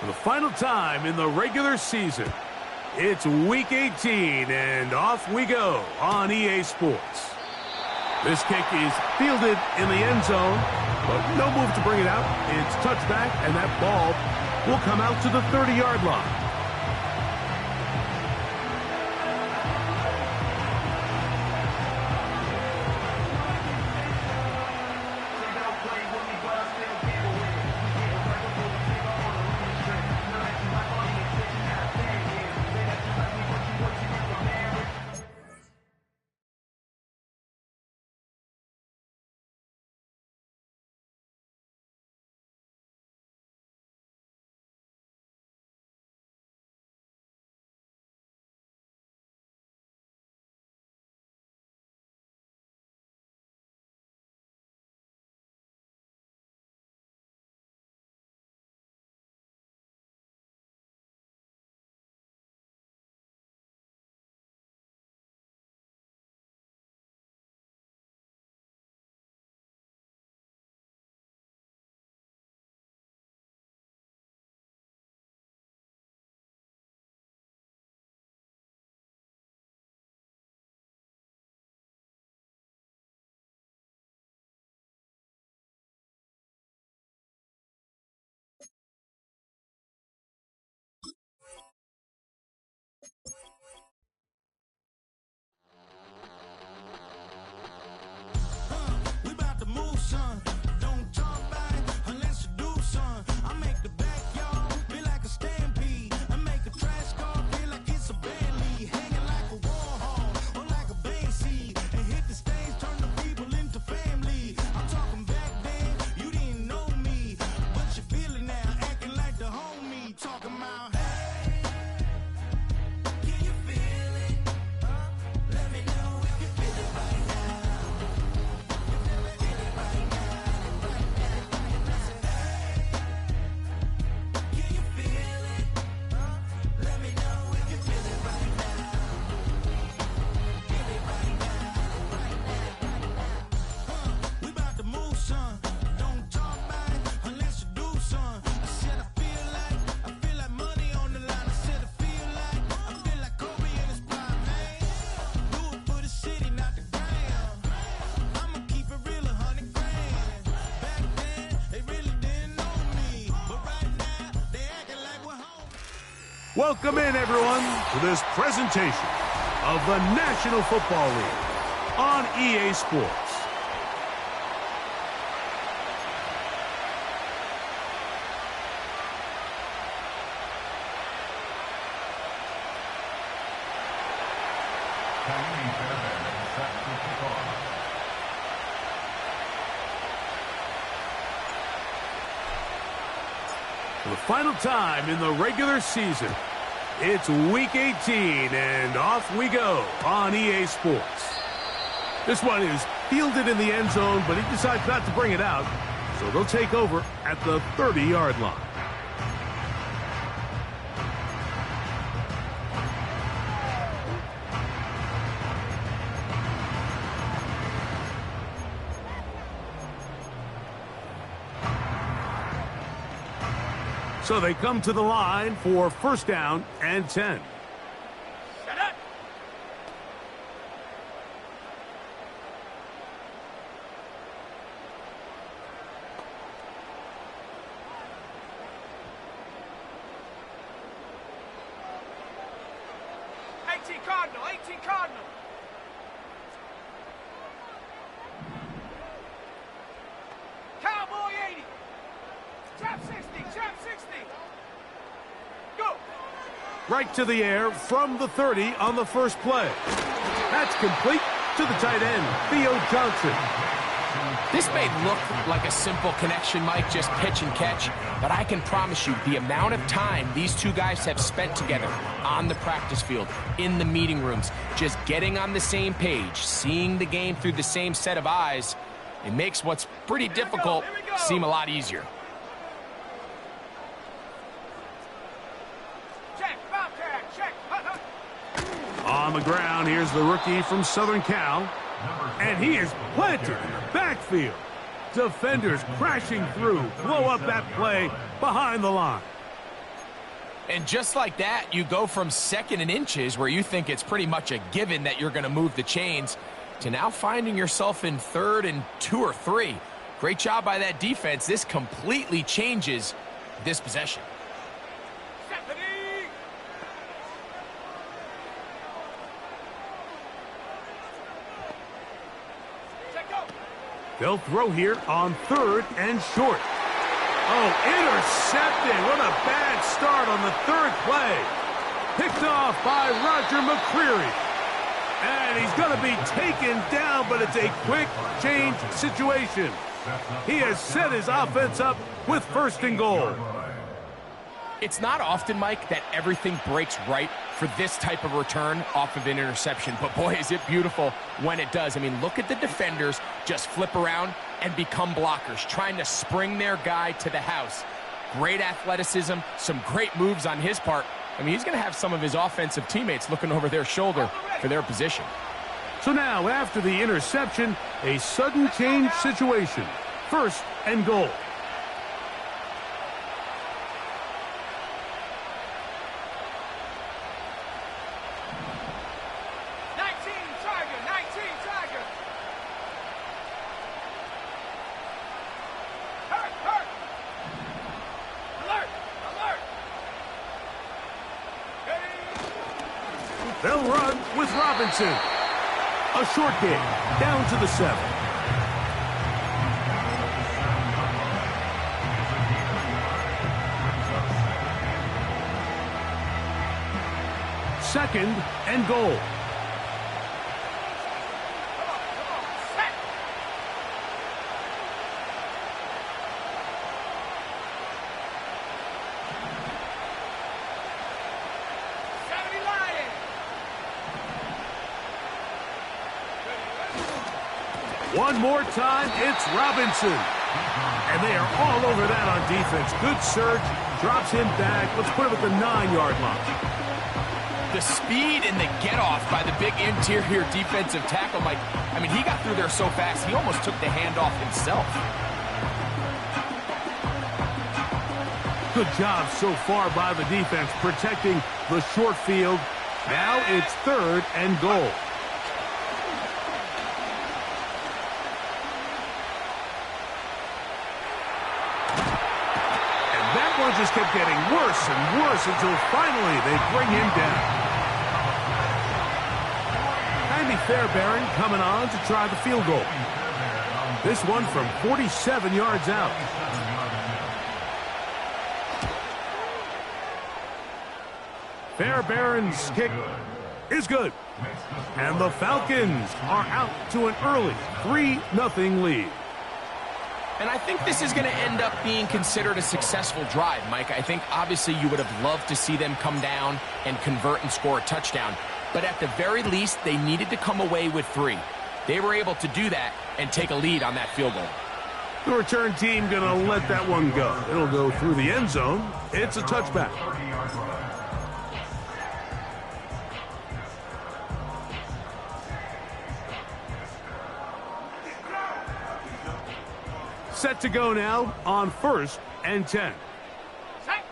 For the final time in the regular season, it's Week 18, and off we go on EA Sports. This kick is fielded in the end zone, but no move to bring it out. It's touchback, and that ball will come out to the 30-yard line. Welcome in, everyone, to this presentation of the National Football League on EA Sports. For the final time in the regular season, it's Week 18, and off we go on EA Sports. This one is fielded in the end zone, but he decides not to bring it out, so they'll take over at the 30-yard line. So they come to the line for first down and 10. Set up. Cardinal, 18 Cardinal. Cowboy 80. Trap 60, trap 60. Go. Right to the air from the 30 on the first play. That's complete to the tight end, Theo Johnson. This may look like a simple connection, Mike, just pitch and catch, but I can promise you the amount of time these two guys have spent together on the practice field, in the meeting rooms, just getting on the same page, seeing the game through the same set of eyes, it makes what's pretty difficult seem a lot easier. Check, Bobcat, check. On the ground, here's the rookie from Southern Cal. And he is planted in the backfield. Defenders crashing through, blow up that play behind the line. And just like that, you go from second and inches, where you think it's pretty much a given that you're going to move the chains, to now finding yourself in 3rd and 2 or 3. Great job by that defense. This completely changes this possession. They'll throw here on 3rd and short. Oh, intercepted. What a bad start on the 3rd play. Picked off by Roger McCreary. And he's going to be taken down, but it's a quick change situation. He has set his offense up with 1st and goal. It's not often, Mike, that everything breaks right for this type of return off of an interception. But boy, is it beautiful when it does. I mean, look at the defenders just flip around and become blockers, trying to spring their guy to the house. Great athleticism, some great moves on his part. I mean, he's going to have some of his offensive teammates looking over their shoulder for their position. So now, after the interception, a sudden change situation. 1st and goal. They'll run with Robinson. A short kick down to the 7. Second and goal. One more time, it's Robinson. And they are all over that on defense. Good surge, drops him back. Let's put him at the 9-yard line. The speed and the get-off by the big interior defensive tackle, Mike. I mean, he got through there so fast, he almost took the handoff himself. Good job so far by the defense protecting the short field. Now it's 3rd and goal. One just kept getting worse and worse until finally they bring him down. Andy Fairbairn coming on to try the field goal. This one from 47 yards out. Fairbairn's kick is good. And the Falcons are out to an early 3-0 lead. And I think this is going to end up being considered a successful drive, Mike. I think obviously you would have loved to see them come down and convert and score a touchdown. But at the very least, they needed to come away with 3. They were able to do that and take a lead on that field goal. The return team going to let that one go. It'll go through the end zone. It's a touchback. Set to go now on 1st and 10. Set.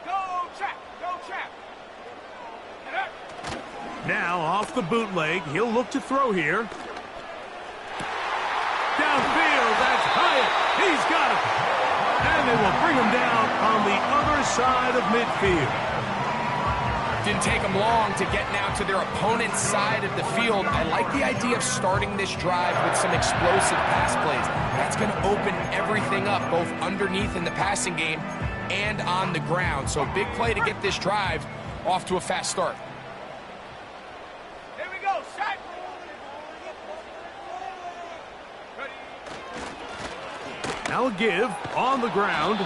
Go, check. Go, check. Now off the bootleg, he'll look to throw here. Downfield, that's Hyatt. He's got it. And they will bring him down on the other side of midfield. Didn't take them long to get now to their opponent's side of the field. I like the idea of starting this drive with some explosive pass plays. That's going to open everything up, both underneath in the passing game and on the ground. So big play to get this drive off to a fast start. Here we go, set. Now a give on the ground,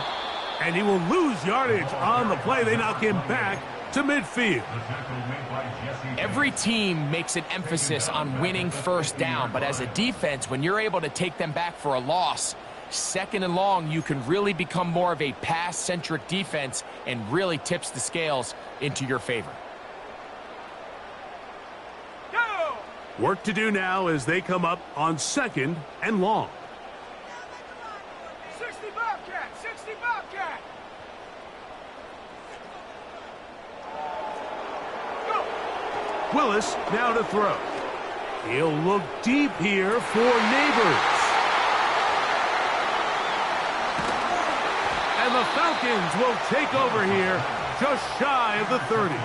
and he will lose yardage on the play. They knock him back to midfield. Every team makes an emphasis on winning first down, but as a defense, when you're able to take them back for a loss, 2nd and long, you can really become more of a pass-centric defense and really tips the scales into your favor. Go! Work to do now as they come up on 2nd and long. 60 Bobcat, 60 Bobcat. Willis now to throw. He'll look deep here for Neighbors. And the Falcons will take over here just shy of the 30.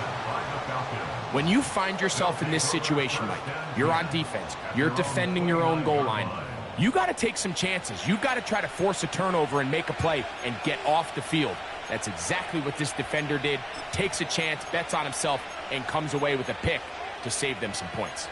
When you find yourself in this situation, Mike, you're on defense, you're defending your own goal line, you got to take some chances. You got to try to force a turnover and make a play and get off the field. That's exactly what this defender did. Takes a chance, bets on himself, and comes away with a pick to save them some points.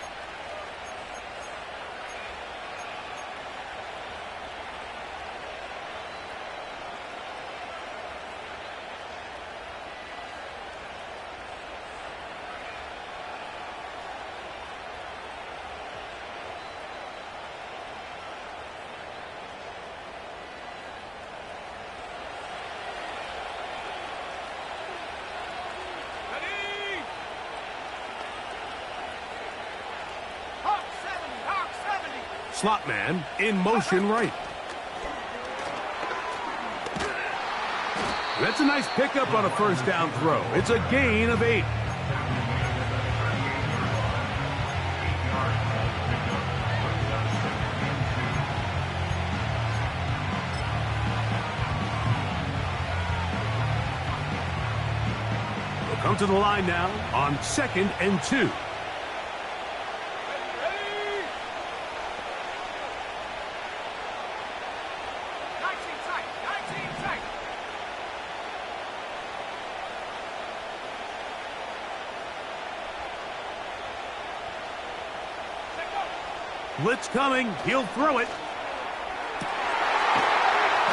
Slot man in motion right. That's a nice pickup on a first down throw. It's a gain of 8. They'll come to the line now on 2nd and 2. Blitz coming. He'll throw it.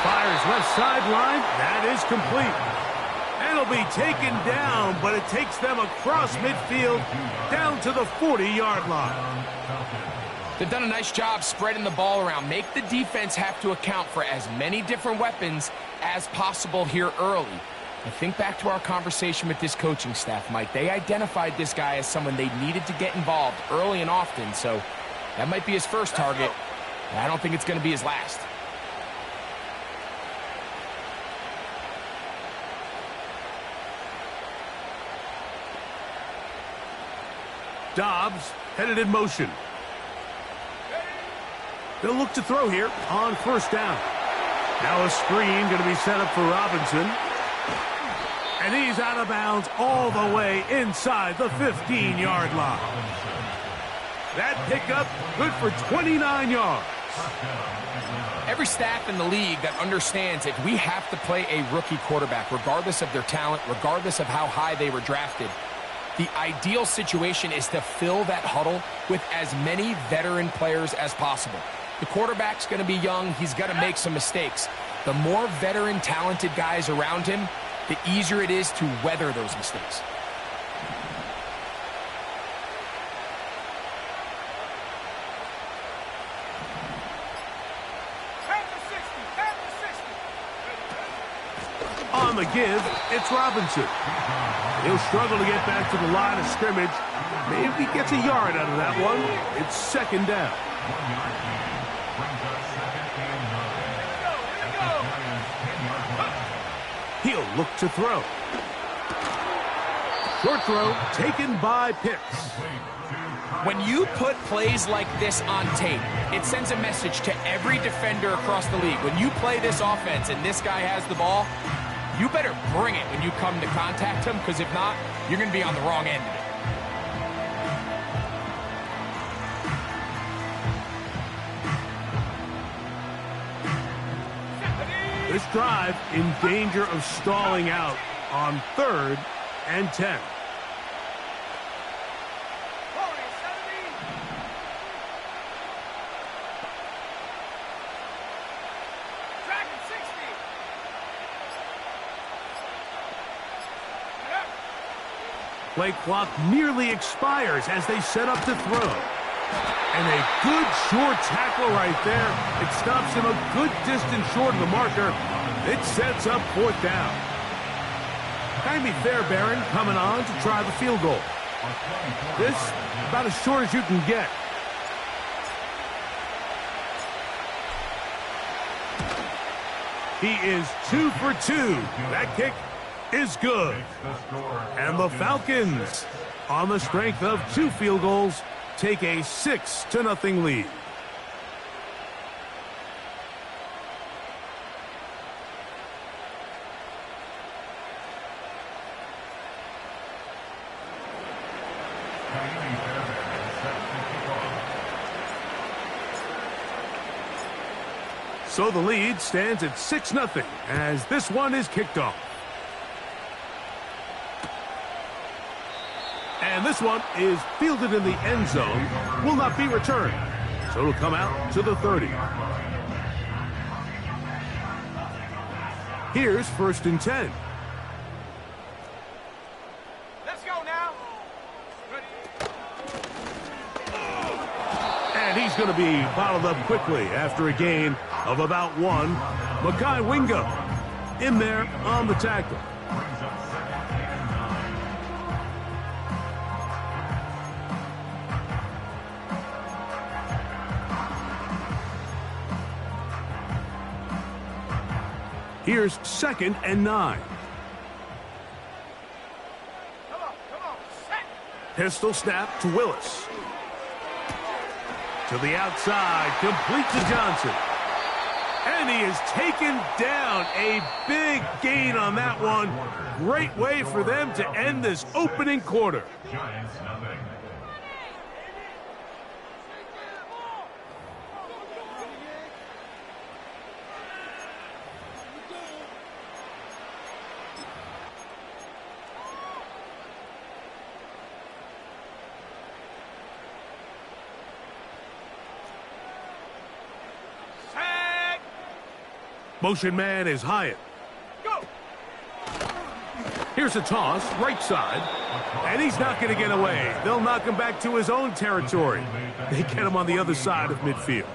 Fires left sideline. That is complete. And it'll be taken down, but it takes them across midfield down to the 40-yard line. They've done a nice job spreading the ball around. Make the defense have to account for as many different weapons as possible here early. I think back to our conversation with this coaching staff, Mike. They identified this guy as someone they needed to get involved early and often, so that might be his first target. I don't think it's going to be his last. Dobbs headed in motion. They'll look to throw here on first down. Now a screen going to be set up for Robinson. And he's out of bounds all the way inside the 15-yard line. That pickup good for 29 yards. Every staff in the league that understands that we have to play a rookie quarterback, regardless of their talent, regardless of how high they were drafted. The ideal situation is to fill that huddle with as many veteran players as possible. The quarterback's going to be young. He's going to make some mistakes. The more veteran, talented guys around him, the easier it is to weather those mistakes. On the give, it's Robinson. He'll struggle to get back to the line of scrimmage. Maybe he gets a yard out of that one. It's 2nd down. He'll look to throw. Short throw taken by Pitts. When you put plays like this on tape, it sends a message to every defender across the league. When you play this offense and this guy has the ball, you better bring it when you come to contact him, because if not, you're going to be on the wrong end of it. This drive in danger of stalling out on 3rd and 10. Play clock nearly expires as they set up to throw. And a good short tackle right there. It stops him a good distance short of the marker. It sets up 4th down. Kindly Fairbairn coming on to try the field goal. This about as short as you can get. He is 2 for 2. That kick is good. And the Falcons, on the strength of 2 field goals, take a 6-0 lead. So the lead stands at 6-0 as this one is kicked off. And this one is fielded in the end zone, will not be returned. So it'll come out to the 30. Here's 1st and 10. Let's go now. And he's going to be bottled up quickly after a gain of about 1. Makai Wingo in there on the tackle. Here's 2nd and 9. Come on, set. Pistol snap to Willis. To the outside, complete to Johnson. And he is taken down. A big gain on that one. Great way for them to end this opening quarter. Motion man is Hyatt. Go. Here's a toss, right side. And he's not going to get away. They'll knock him back to his own territory. They get him on the other side of midfield.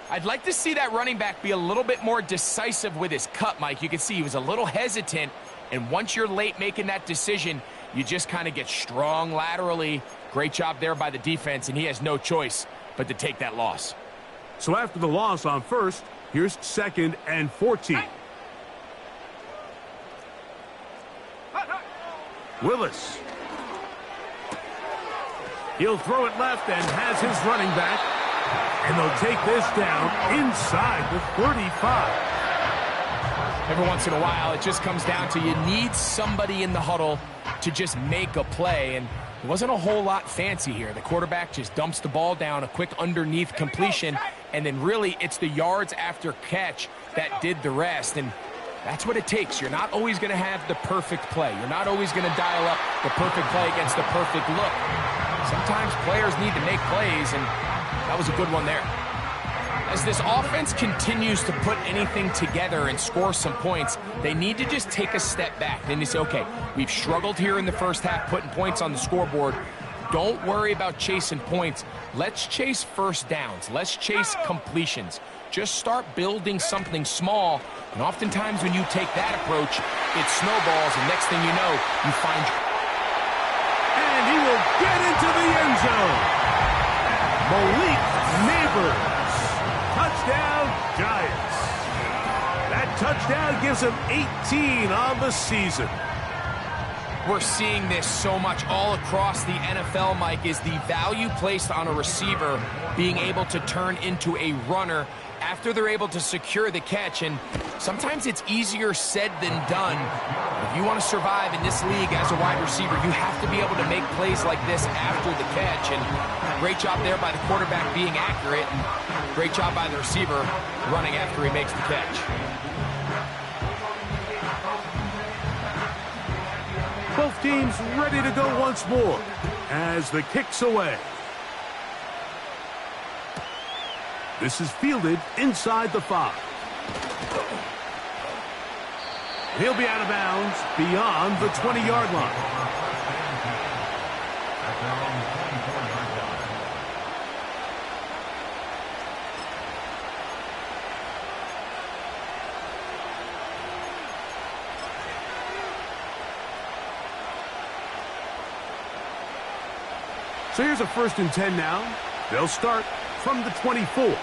I'd like to see that running back be a little bit more decisive with his cut, Mike. You can see he was a little hesitant. And once you're late making that decision, you just kind of get strong laterally. Great job there by the defense, and he has no choice but to take that loss. So after the loss on 1st, here's 2nd and 14. Willis. He'll throw it left and has his running back. And they'll take this down inside the 35. Every once in a while, it just comes down to you need somebody in the huddle to just make a play. And it wasn't a whole lot fancy here. The quarterback just dumps the ball down, a quick underneath completion, and then really it's the yards after catch that did the rest. And that's what it takes. You're not always going to have the perfect play. You're not always going to dial up the perfect play against the perfect look. Sometimes players need to make plays, and that was a good one there. As this offense continues to put anything together and score some points, they need to just take a step back. Then they say, okay, we've struggled here in the first half putting points on the scoreboard. Don't worry about chasing points. Let's chase first downs. Let's chase completions. Just start building something small. And oftentimes when you take that approach, it snowballs, and next thing you know, you find... And he will get into the end zone. Malik Neighbors. Touchdown, Giants. That touchdown gives him 18 on the season. We're seeing this so much all across the NFL, Mike, is the value placed on a receiver being able to turn into a runner after they're able to secure the catch. And sometimes it's easier said than done. If you want to survive in this league as a wide receiver, you have to be able to make plays like this after the catch. And great job there by the quarterback being accurate, and great job by the receiver running after he makes the catch. Both teams ready to go once more as the kick's away. This is fielded inside the 5. He'll be out of bounds beyond the 20-yard line. So here's a 1st and 10 now. They'll start from the 24.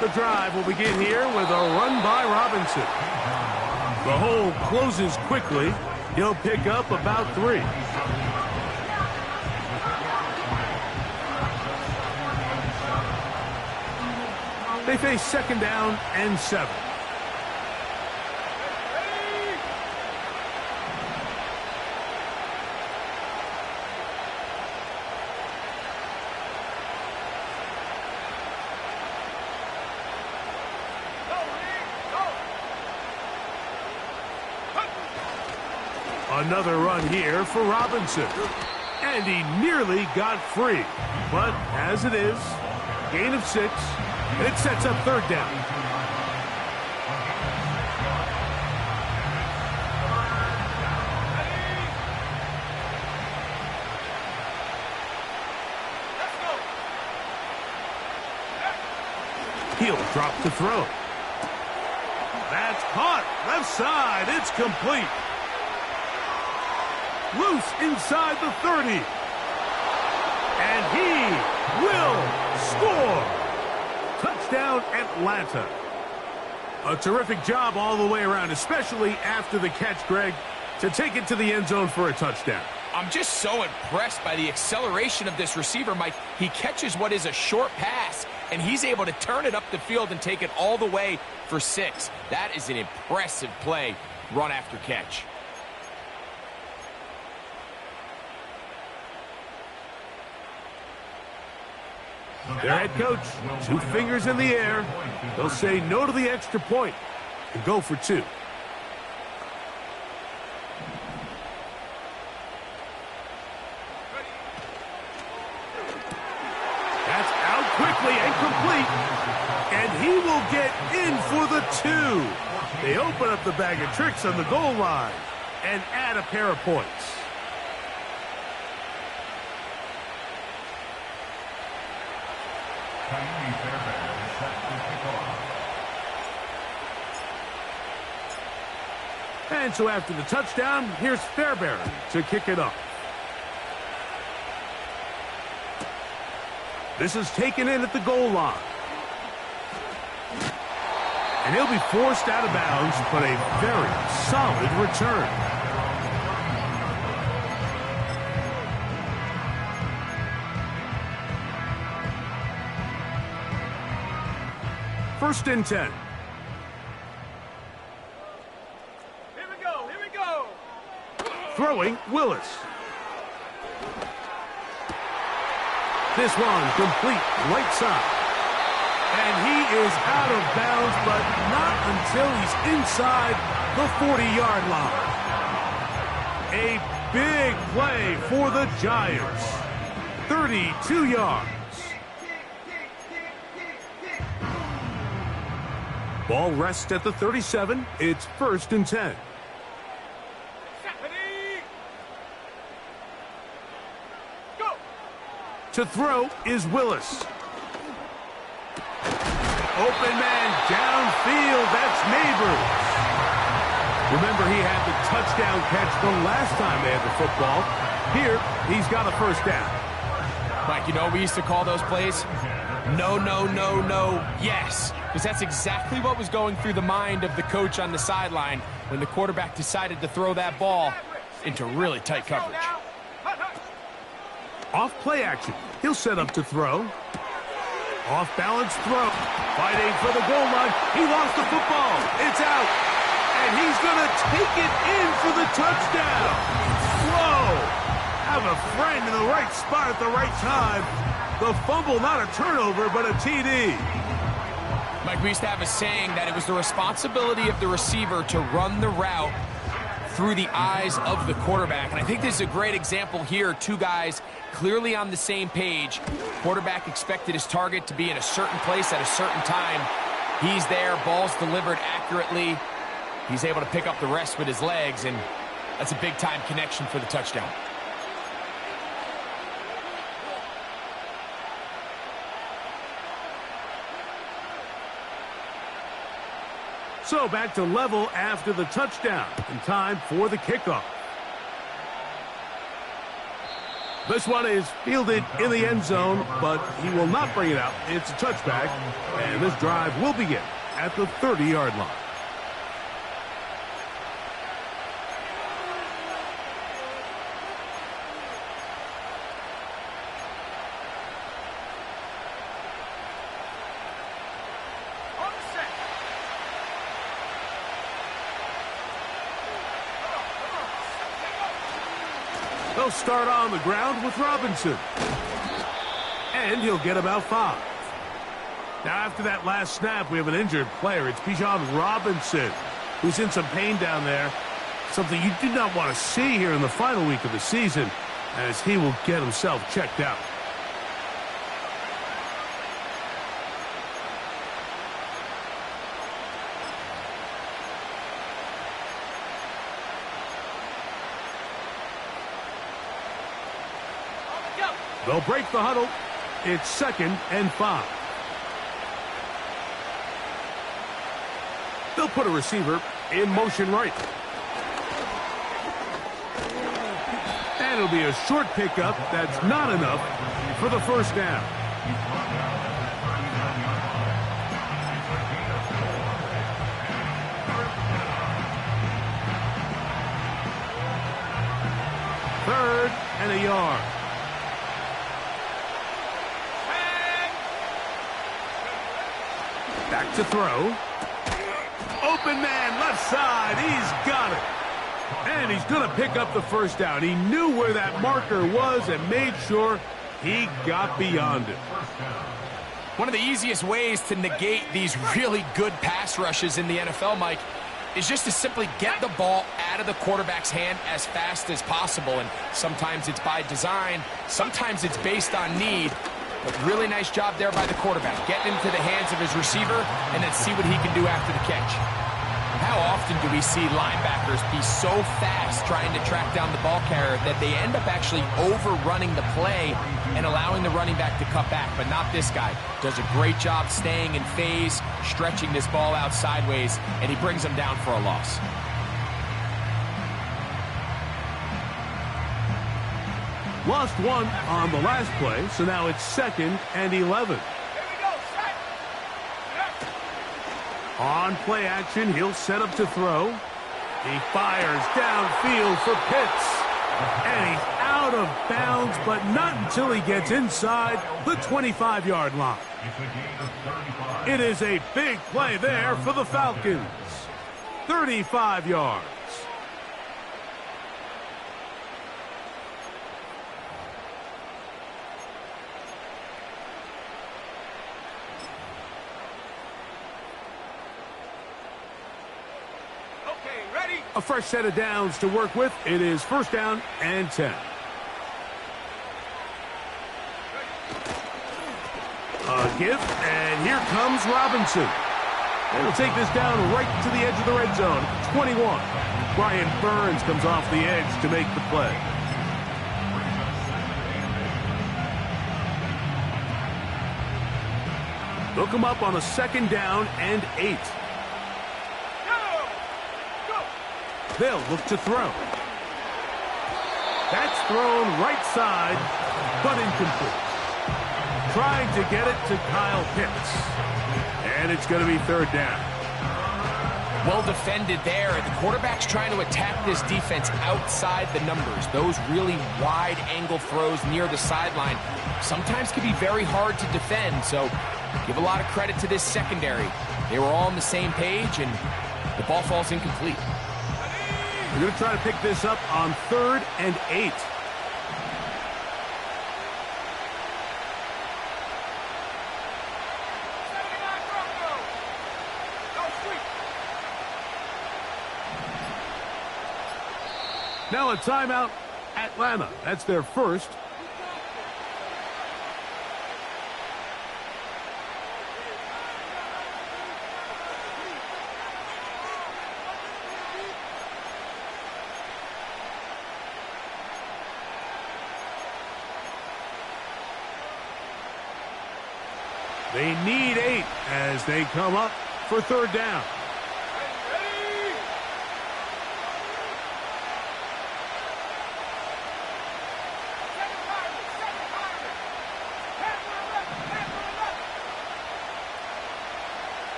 The drive will begin here with a run by Robinson. The hole closes quickly. He'll pick up about 3. They face second down and 7. Another run here for Robinson. And he nearly got free. But as it is, gain of 6. And it sets up third down. He'll drop to throw. That's caught. Left side. It's complete. Loose inside the 30. And he will score. Touchdown, Atlanta. A terrific job all the way around, especially after the catch, Greg, to take it to the end zone for a touchdown. I'm just so impressed by the acceleration of this receiver, Mike. He catches what is a short pass, and he's able to turn it up the field and take it all the way for 6. That is an impressive play, run after catch. Their head coach, 2 fingers in the air. They'll say no to the extra point and go for 2. That's out quickly and complete. And he will get in for the 2. They open up the bag of tricks on the goal line and add a pair of points. And so after the touchdown, here's Fairbairn to kick it off. This is taken in at the goal line. And he'll be forced out of bounds, but a very solid return. First and 10. Here we go. Throwing, Willis. This one complete right side. And he is out of bounds, but not until he's inside the 40-yard line. A big play for the Giants. 32 yards. Ball rests at the 37. It's first and 10. Go. To throw is Willis. Open man downfield. That's Neighbors. Remember, he had the touchdown catch the last time they had the football. Here, he's got a first down. Mike, you know we used to call those plays? No, no, no, no, yes. Because that's exactly what was going through the mind of the coach on the sideline when the quarterback decided to throw that ball into really tight coverage. Off play action. He'll set up to throw. Off balance throw. Fighting for the goal line. He lost the football. It's out. And he's going to take it in for the touchdown. Whoa. Have a friend in the right spot at the right time. The fumble, not a turnover, but a TD. Mike, we used to have a saying that it was the responsibility of the receiver to run the route through the eyes of the quarterback. And I think this is a great example here. 2 guys clearly on the same page. Quarterback expected his target to be in a certain place at a certain time. He's there, ball's delivered accurately. He's able to pick up the rest with his legs, and that's a big-time connection for the touchdown. So back to level after the touchdown, and time for the kickoff. This one is fielded in the end zone, but he will not bring it out. It's a touchback, and this drive will begin at the 30-yard line. They'll start on the ground with Robinson. And he'll get about 5. Now, after that last snap, we have an injured player. It's Bijan Robinson, who's in some pain down there. Something you do not want to see here in the final week of the season, as he will get himself checked out. They'll break the huddle. It's 2nd and 5. They'll put a receiver in motion right. And it'll be a short pickup that's not enough for the first down. Third and a yard. Back to throw. Open man, left side. He's got it. And he's going to pick up the first down. He knew where that marker was and made sure he got beyond it. One of the easiest ways to negate these really good pass rushes in the NFL, Mike, is just to simply get the ball out of the quarterback's hand as fast as possible. And sometimes it's by design. Sometimes it's based on need. But really nice job there by the quarterback, getting into the hands of his receiver and then see what he can do after the catch. How often do we see linebackers be so fast trying to track down the ball carrier that they end up actually overrunning the play and allowing the running back to cut back? But not this guy. Does a great job staying in phase, stretching this ball out sideways, and he brings him down for a loss. Lost one on the last play, so now it's 2nd and 11. On play action, he'll set up to throw. He fires downfield for Pitts. And he's out of bounds, but not until he gets inside the 25-yard line. It is a big play there for the Falcons. 35 yards. A fresh set of downs to work with. It is 1st down and 10. A give, and here comes Robinson. And he'll take this down right to the edge of the red zone. 21. Brian Burns comes off the edge to make the play. They'll come up on a 2nd down and 8. They'll look to throw. That's thrown right side, but incomplete. Trying to get it to Kyle Pitts. And it's going to be 3rd down. Well defended there. The quarterback's trying to attack this defense outside the numbers. Those really wide angle throws near the sideline sometimes can be very hard to defend. So give a lot of credit to this secondary. They were all on the same page, and the ball falls incomplete. We're going to try to pick this up on 3rd and 8. Now a timeout, Atlanta. That's their first. They need 8 as they come up for 3rd down.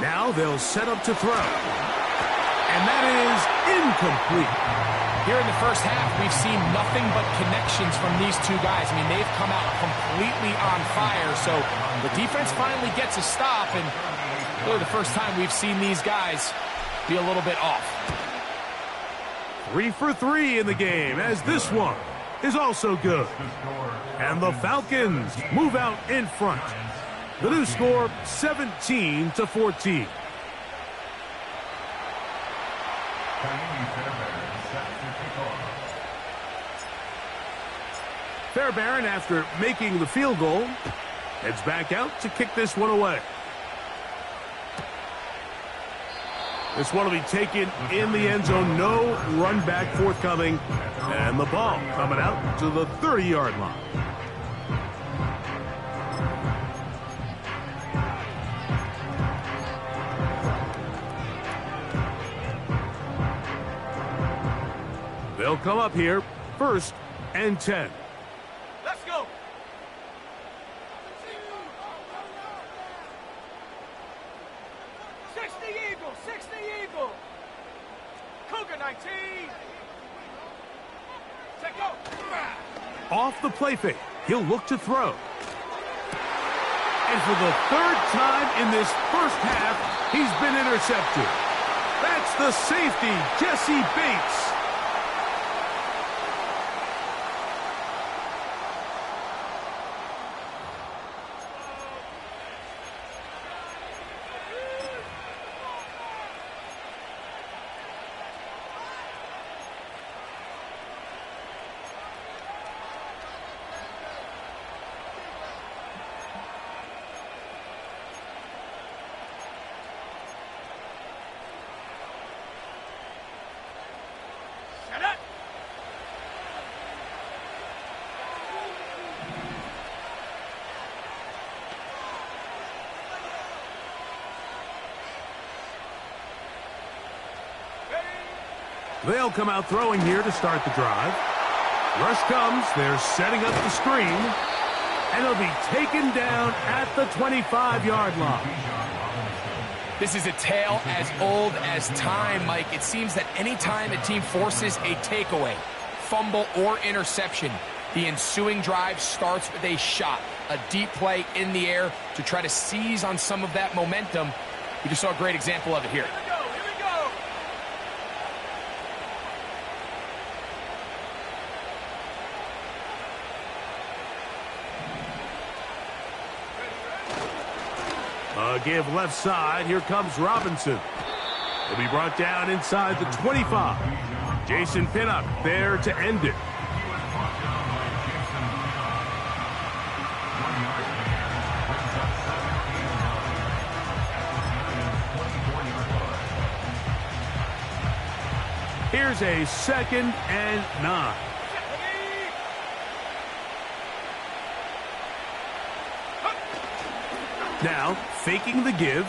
Now they'll set up to throw. And that is incomplete. Here in the first half, we've seen nothing but connections from these two guys. I mean, they've come out completely on fire, so the defense finally gets a stop, and really the first time we've seen these guys be a little bit off. 3 for 3 in the game, as this one is also good. And the Falcons move out in front. The new score, 17-14. Fairbairn, after making the field goal, heads back out to kick this one away. This one will be taken in the end zone. No run back forthcoming. And the ball coming out to the 30-yard line. They'll come up here, 1st and 10. Let's go. 60 Eagle, 60 Eagle. Cougar 19. Take go. Off the play fake, he'll look to throw. And for the 3rd time in this first half, he's been intercepted. That's the safety, Jesse Bates. They'll come out throwing here to start the drive. Rush comes. They're setting up the screen. And he'll be taken down at the 25-yard line. This is a tale as old as time, Mike. It seems that any time a team forces a takeaway, fumble, or interception, the ensuing drive starts with a shot, a deep play in the air to try to seize on some of that momentum. We just saw a great example of it here. Give left side. Here comes Robinson. He'll be brought down inside the 25. Jason Pinnock there to end it. Here's a 2nd and 9. Now, faking the give.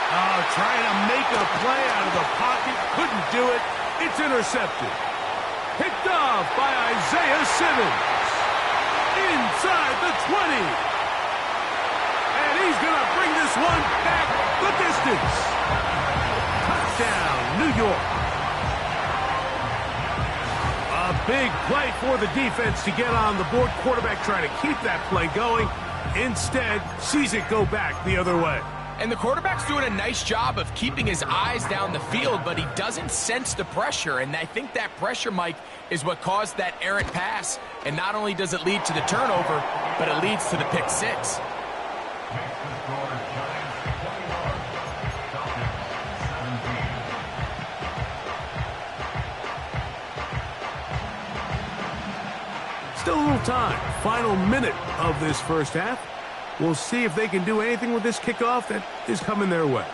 Oh, trying to make a play out of the pocket. Couldn't do it. It's intercepted. Picked off by Isaiah Simmons. Inside the 20. And he's going to bring this one back the distance. Touchdown, New York. A big play for the defense to get on the board. Quarterback trying to keep that play going. Instead, sees it go back the other way. And the quarterback's doing a nice job of keeping his eyes down the field, but he doesn't sense the pressure. And I think that pressure, Mike, is what caused that errant pass. And not only does it lead to the turnover, but it leads to the pick six. Still a little time. Final minute of this first half. We'll see if they can do anything with this kickoff that is coming their way.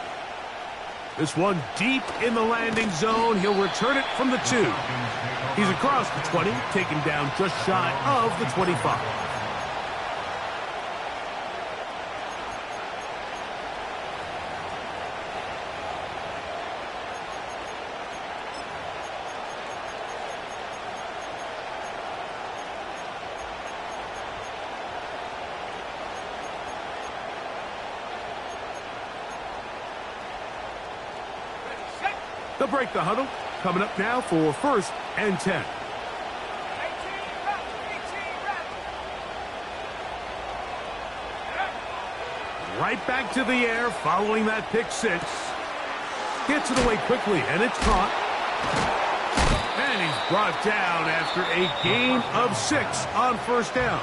This one deep in the landing zone. He'll return it from the 2. He's across the 20, taken down just shy of the 25. They'll break the huddle. Coming up now for 1st and 10. 18 reps, 18 reps. Right back to the air following that pick six. Gets it away quickly, and it's caught. And he's brought down after a gain of 6 on 1st down.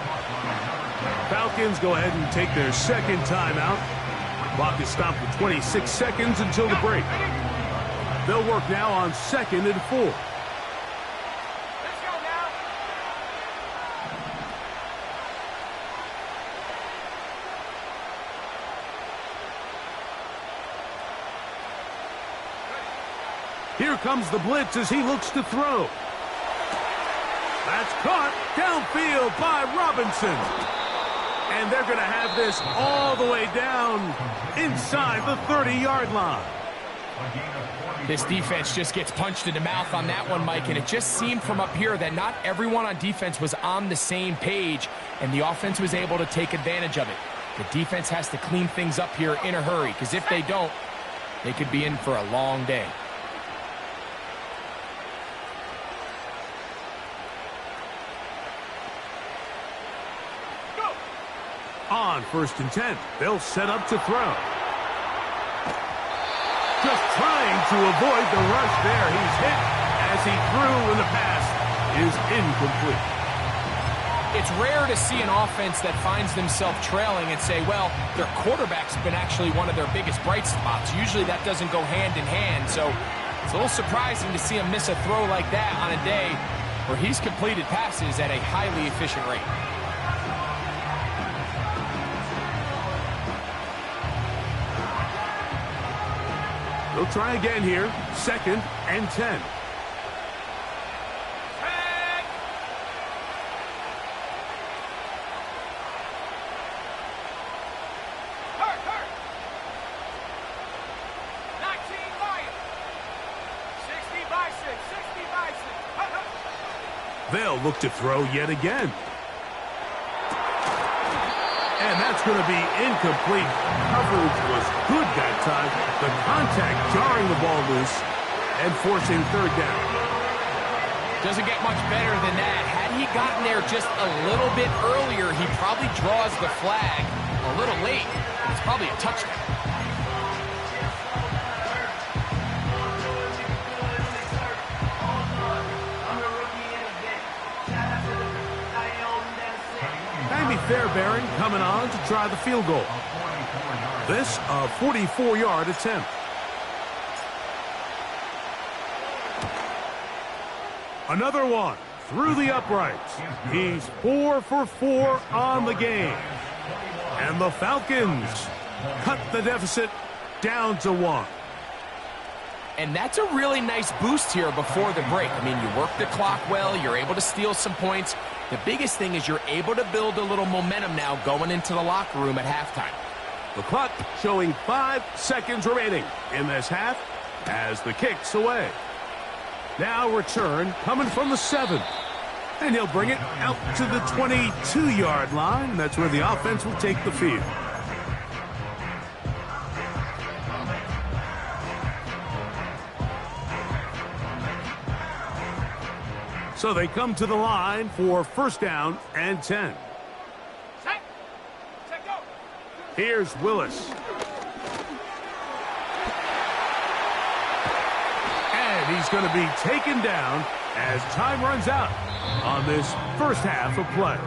Falcons go ahead and take their second timeout. Clock is stopped for 26 seconds until the break. They'll work now on 2nd and 4. Let's go now. Here comes the blitz as he looks to throw. That's caught downfield by Robinson. And they're going to have this all the way down inside the 30-yard line. This defense just gets punched in the mouth on that one, Mike, and it just seemed from up here that not everyone on defense was on the same page, and the offense was able to take advantage of it. The defense has to clean things up here in a hurry, because if they don't, they could be in for a long day. On 1st and 10, they'll set up to throw. Just trying to avoid the rush there. He's hit as he threw, and the pass is incomplete. It's rare to see an offense that finds themselves trailing and say, well, their quarterback's been actually one of their biggest bright spots. Usually that doesn't go hand in hand, so it's a little surprising to see him miss a throw like that on a day where he's completed passes at a highly efficient rate. They'll try again here. 2nd and 10. Hurt. 19 Lions. 60 by 6, 60 by 6. They'll look to throw yet again. And that's going to be incomplete. Coverage was good that time. The contact jarring the ball loose and forcing 3rd down. Doesn't get much better than that. Had he gotten there just a little bit earlier, he probably draws the flag a little late. It's probably a touchdown. Amy Fairbairn coming on to try the field goal. This a 44-yard attempt. Another one through the uprights. He's 4 for 4 on the game. And the Falcons cut the deficit down to 1. And that's a really nice boost here before the break. I mean, you work the clock well, you're able to steal some points. The biggest thing is you're able to build a little momentum now going into the locker room at halftime. The clock showing 5 seconds remaining in this half as the kick's away. Now return coming from the 7. And he'll bring it out to the 22-yard line. That's where the offense will take the field. So they come to the line for 1st down and 10. Set, go. Here's Willis. And he's going to be taken down as time runs out on this first half of play.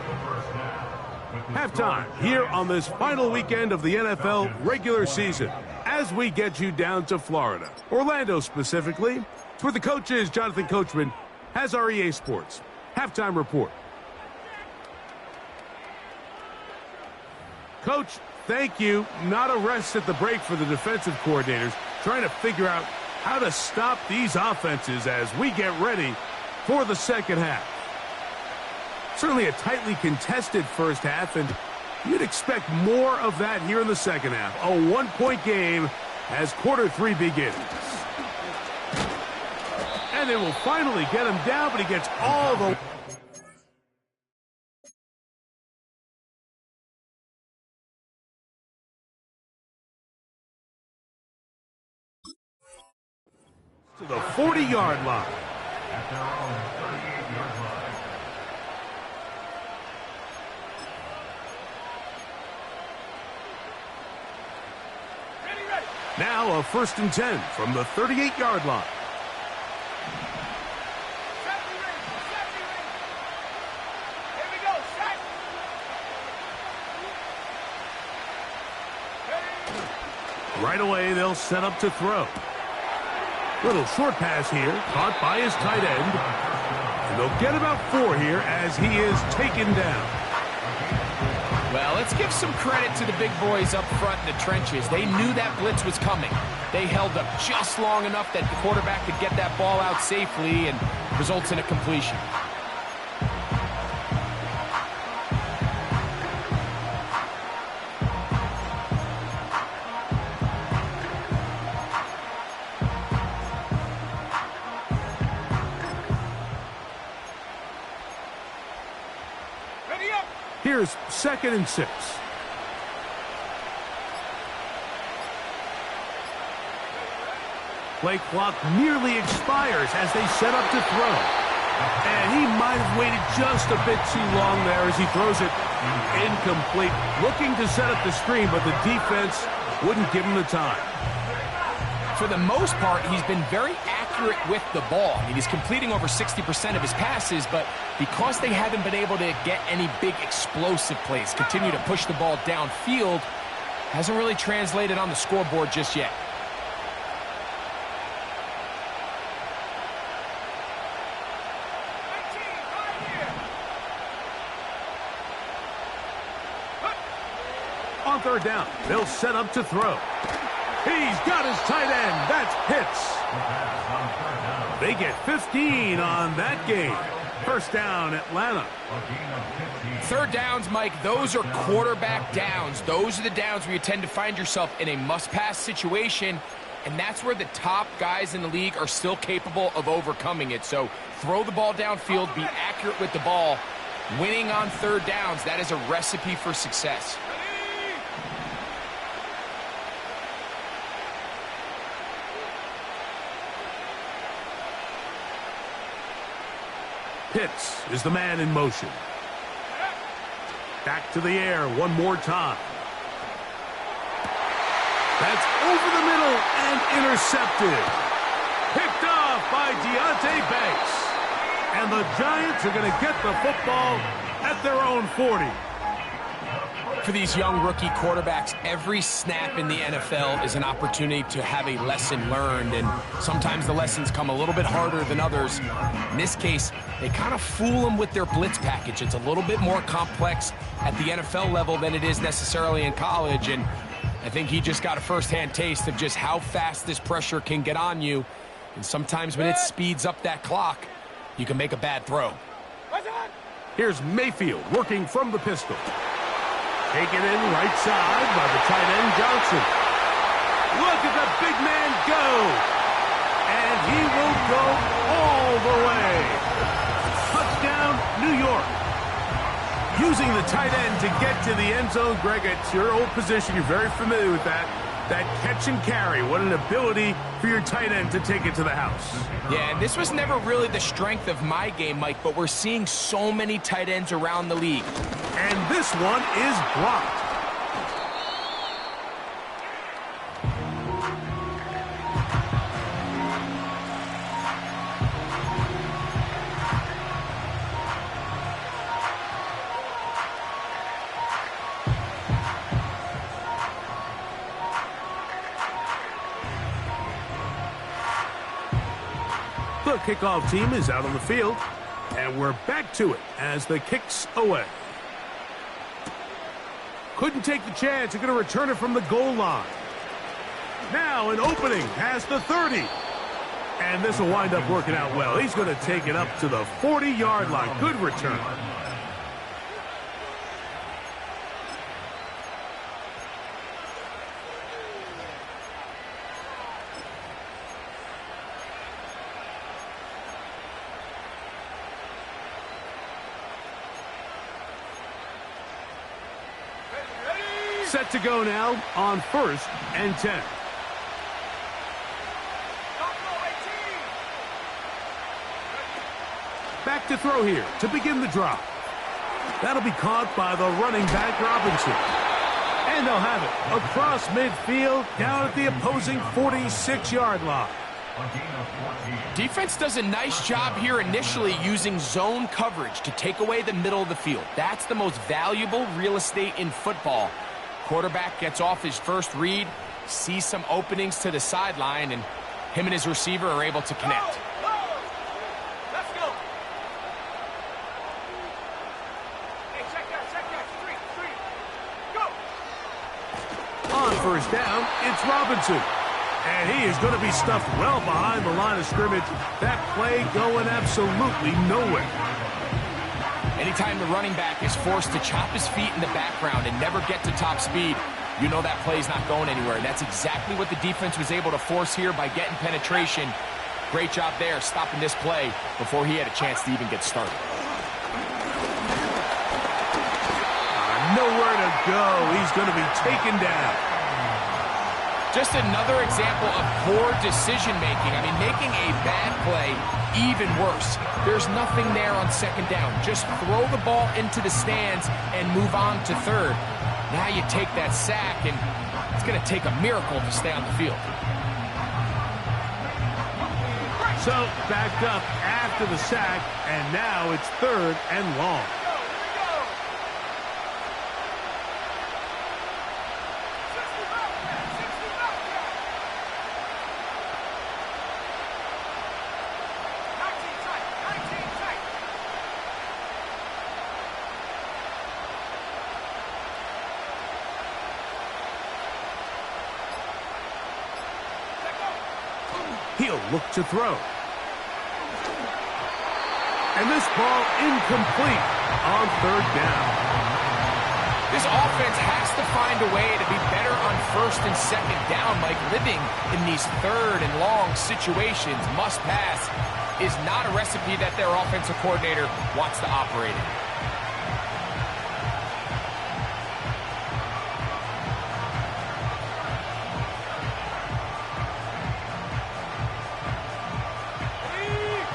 Halftime here on this final weekend of the NFL regular season as we get you down to Florida, Orlando specifically. It's where the coach is, Jonathan Coachman, has our EA Sports halftime report. Coach, thank you. Not a rest at the break for the defensive coordinators, trying to figure out how to stop these offenses as we get ready for the second half. Certainly a tightly contested first half, and you'd expect more of that here in the second half. A one-point game as quarter 3 begins. And they will finally get him down, but he gets all the... To the 40-yard line. Now a 1st and 10 from the 38-yard line. Here we go, set. Right away, they'll set up to throw. Little short pass here, caught by his tight end. And they'll get about 4 here as he is taken down. Well, let's give some credit to the big boys up front in the trenches. They knew that blitz was coming. They held up just long enough that the quarterback could get that ball out safely and results in a completion. Here's 2nd and 6. Play clock nearly expires as they set up to throw. And he might have waited just a bit too long there as he throws it incomplete. Looking to set up the screen, but the defense wouldn't give him the time. For the most part, he's been very accurate with the ball. I mean, he's completing over 60% of his passes, but because they haven't been able to get any big explosive plays, continue to push the ball downfield, hasn't really translated on the scoreboard just yet. On 3rd down, they'll set up to throw. He's got his tight end. That's Pitts. They get 15 on that game. 1st down, Atlanta. 3rd downs, Mike, those are quarterback downs. Those are the downs where you tend to find yourself in a must-pass situation, and that's where the top guys in the league are still capable of overcoming it. So throw the ball downfield, be accurate with the ball. Winning on 3rd downs, that is a recipe for success. Pitts is the man in motion. Back to the air one more time. That's over the middle and intercepted. Picked off by Deontay Banks. And the Giants are going to get the football at their own 40. For these young rookie quarterbacks, every snap in the NFL is an opportunity to have a lesson learned, and sometimes the lessons come a little bit harder than others. In this case, they kind of fool them with their blitz package. It's a little bit more complex at the NFL level than it is necessarily in college, and I think he just got a first-hand taste of just how fast this pressure can get on you, and sometimes when it speeds up that clock, you can make a bad throw. Here's Mayfield working from the pistol. Taken in right side by the tight end Johnson. Look at the big man go. And he will go all the way. Touchdown, New York. Using the tight end to get to the end zone, Greg, it's your old position. You're very familiar with that. That catch and carry. What an ability for your tight end to take it to the house. Yeah, and this was never really the strength of my game, Mike, but we're seeing so many tight ends around the league. And this one is blocked. The kickoff team is out on the field, and we're back to it as the kick's away. Couldn't take the chance. They're going to return it from the goal line. Now an opening past the 30. And this will wind up working out well. He's going to take it up to the 40-yard line. Good return. Set to go now on 1st and 10. back to throw here to begin the drive. That'll be caught by the running back, Robinson. And they'll have it across midfield down at the opposing 46-yard line. Defense does a nice job here initially using zone coverage to take away the middle of the field. That's the most valuable real estate in football. Quarterback gets off his first read, sees some openings to the sideline, and him and his receiver are able to connect. Let's go. Hey, check that. Three. Go. On first down, it's Robinson. And he is going to be stuffed well behind the line of scrimmage. That play going absolutely nowhere. Anytime the running back is forced to chop his feet in the background and never get to top speed, you know that play's not going anywhere. And that's exactly what the defense was able to force here by getting penetration. Great job there, stopping this play before he had a chance to even get started. Nowhere to go. He's going to be taken down. Just another example of poor decision-making. I mean, making a bad play even worse. There's nothing there on second down. Just throw the ball into the stands and move on to third. Now you take that sack, and it's going to take a miracle to stay on the field. So, backed up after the sack, and now it's third and long. He'll look to throw. And this ball incomplete on third down. This offense has to find a way to be better on first and second down. Like living in these third and long situations, must pass, is not a recipe that their offensive coordinator wants to operate in.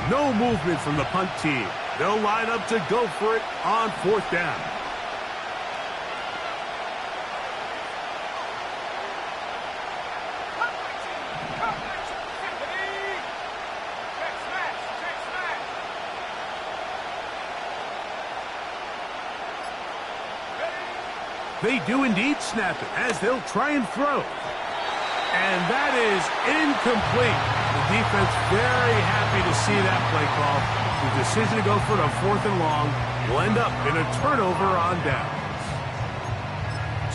No movement from the punt team. They'll line up to go for it on fourth down. They do indeed snap it as they'll try and throw. And that is incomplete. The defense very happy to see that play call. The decision to go for it on fourth and long will end up in a turnover on downs.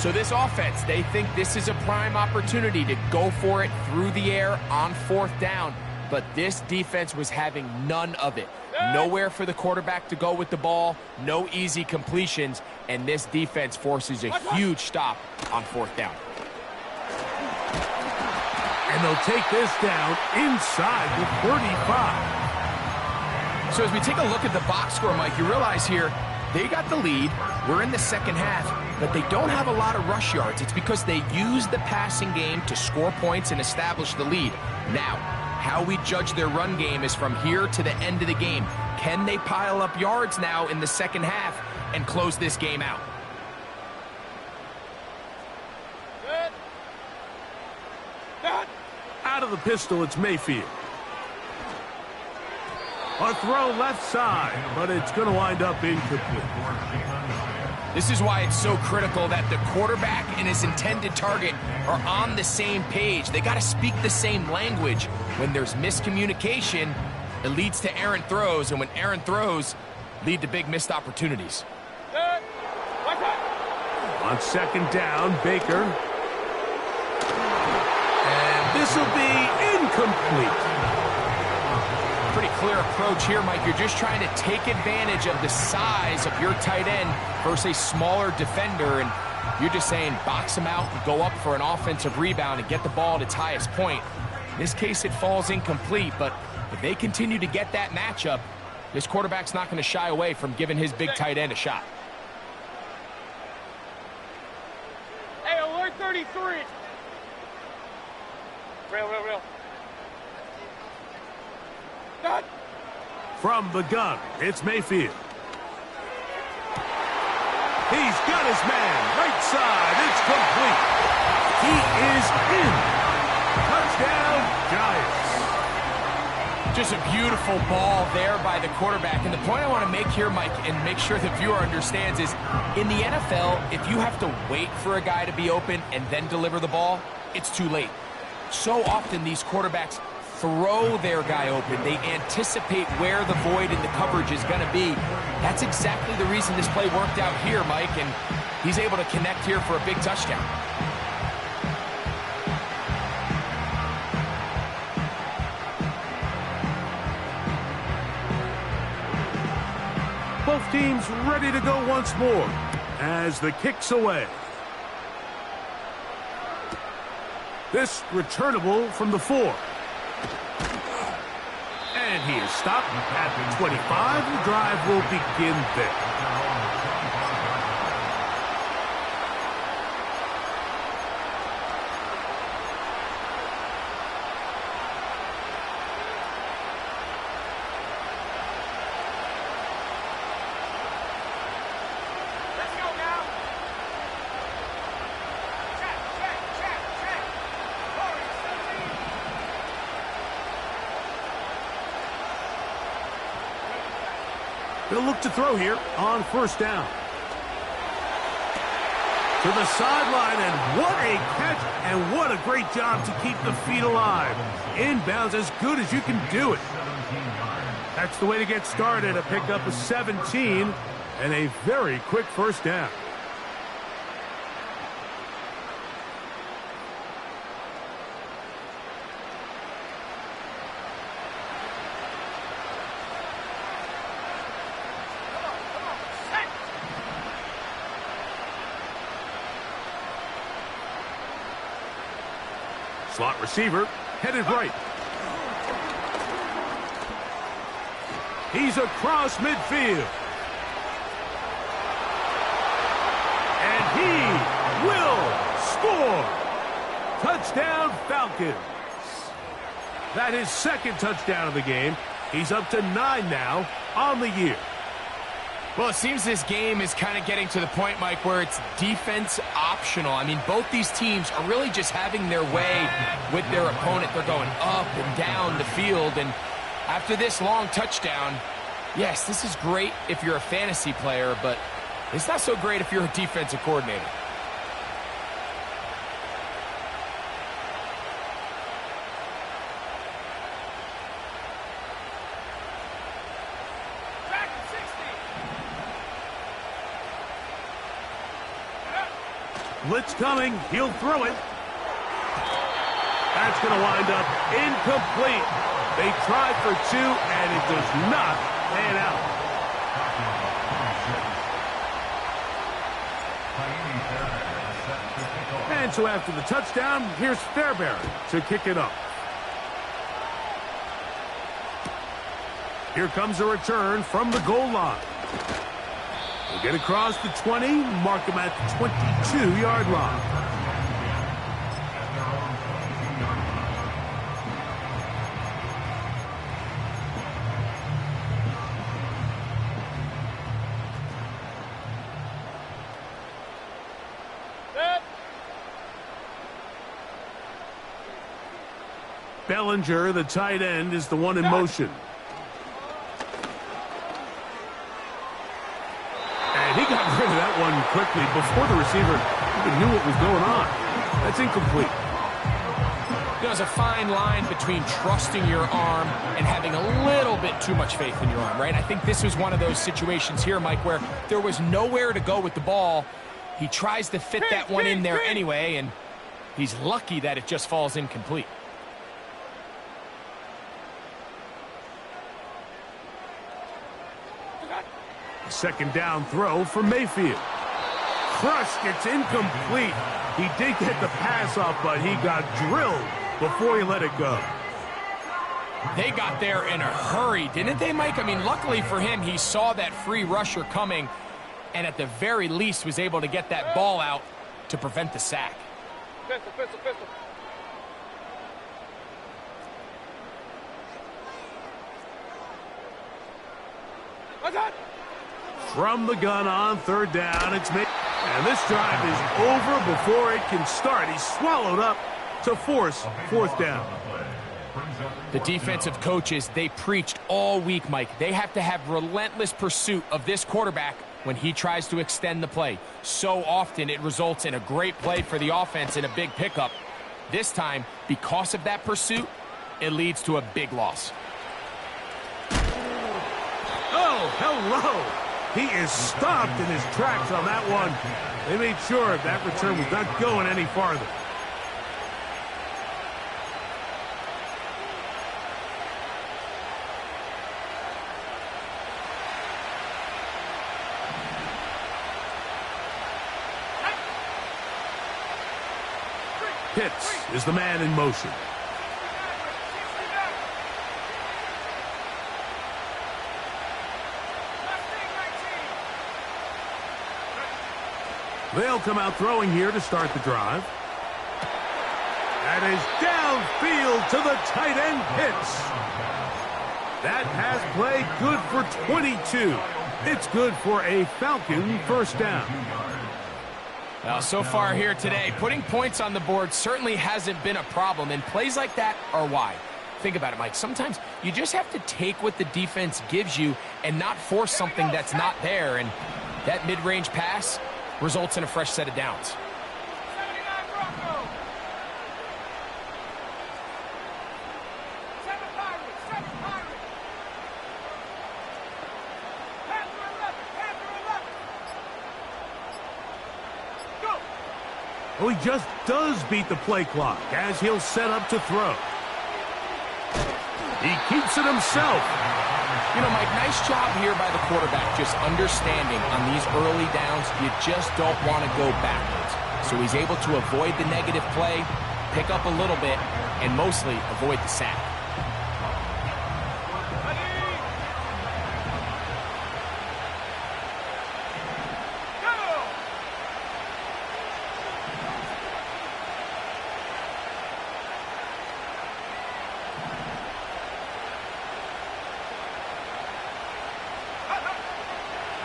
So this offense, they think this is a prime opportunity to go for it through the air on fourth down. But this defense was having none of it. Nowhere for the quarterback to go with the ball, no easy completions, and this defense forces a huge stop on fourth down. And they'll take this down inside the 35. So as we take a look at the box score, Mike, you realize here, they got the lead. We're in the second half, but they don't have a lot of rush yards. It's because they use the passing game to score points and establish the lead. Now, how we judge their run game is from here to the end of the game. Can they pile up yards now in the second half and close this game out? Out of the pistol, it's Mayfield. A throw left side, but it's going to wind up incomplete. This is why it's so critical that the quarterback and his intended target are on the same page. They got to speak the same language. When there's miscommunication, it leads to errant throws, and when errant throws lead to big missed opportunities. On second down, Baker. And this will be incomplete. Pretty clear approach here, Mike. You're just trying to take advantage of the size of your tight end versus a smaller defender, and you're just saying box him out and go up for an offensive rebound and get the ball at its highest point. In this case, it falls incomplete, but if they continue to get that matchup, this quarterback's not going to shy away from giving his big tight end a shot. Hey, alert 33. Real. From the gun, it's Mayfield. He's got his man, right side, it's complete. He is in. Touchdown, Giants. Just a beautiful ball there by the quarterback. And the point I want to make here, Mike, and make sure the viewer understands is, in the NFL, if you have to wait for a guy to be open and then deliver the ball, it's too late. So often these quarterbacks throw their guy open. They anticipate where the void in the coverage is going to be. That's exactly the reason this play worked out here, Mike, and he's able to connect here for a big touchdown. Both teams ready to go once more as the kick's away. This returnable from the 4. And he is stopped at the 25. The drive will begin there. Let's go now. Check. Hurry, 17. They'll look to throw here on first down. To the sideline, and what a catch, and what a great job to keep the feet alive. Inbounds as good as you can do it. That's the way to get started, a pickup of 17, and a very quick first down. Slot receiver, headed right. He's across midfield. And he will score. Touchdown, Falcons. That is second touchdown of the game. He's up to 9 now on the year. Well, it seems this game is kind of getting to the point, Mike, where it's defense optional. I mean, both these teams are really just having their way with their opponent. They're going up and down the field, and after this long touchdown, yes, this is great if you're a fantasy player, but it's not so great if you're a defensive coordinator. Blitz coming. He'll throw it. That's going to wind up incomplete. They tried for 2, and it does not pan out. And so after the touchdown, here's Fairbairn to kick it up. Here comes a return from the goal line. We'll get across the 20, mark him at the 22-yard line. Bellinger, the tight end, is the one in motion. And he got rid of that one quickly before the receiver even knew what was going on. That's incomplete. There's a fine line between trusting your arm and having a little bit too much faith in your arm, right? I think this was one of those situations here, Mike, where there was nowhere to go with the ball. He tries to fit that one in there anyway, and he's lucky that it just falls incomplete. Second down throw for Mayfield. Crushed, it's incomplete. He did get the pass off, but he got drilled before he let it go. They got there in a hurry, didn't they, Mike? I mean, luckily for him, he saw that free rusher coming, and at the very least was able to get that ball out to prevent the sack. Pistol. From the gun on third down, it's made. And this drive is over before it can start. He's swallowed up to force fourth down. The defensive coaches, they preached all week, Mike. They have to have relentless pursuit of this quarterback when he tries to extend the play. So often it results in a great play for the offense and a big pickup. This time, because of that pursuit, it leads to a big loss. Oh, hello! He is stopped in his tracks on that one. They made sure that return was not going any farther. Pitts is the man in motion. They'll come out throwing here to start the drive. That is downfield to the tight end, Pitts. That pass play good for 22. It's good for a Falcon first down. Well, so far here today, putting points on the board certainly hasn't been a problem, and plays like that are why. Think about it, Mike. Sometimes you just have to take what the defense gives you and not force something that's not there, and that mid-range pass results in a fresh set of downs. Well, he just does beat the play clock as he'll set up to throw. He keeps it himself. You know, Mike, nice job here by the quarterback, just understanding on these early downs, you just don't want to go backwards. So he's able to avoid the negative play, pick up a little bit, and mostly avoid the sack.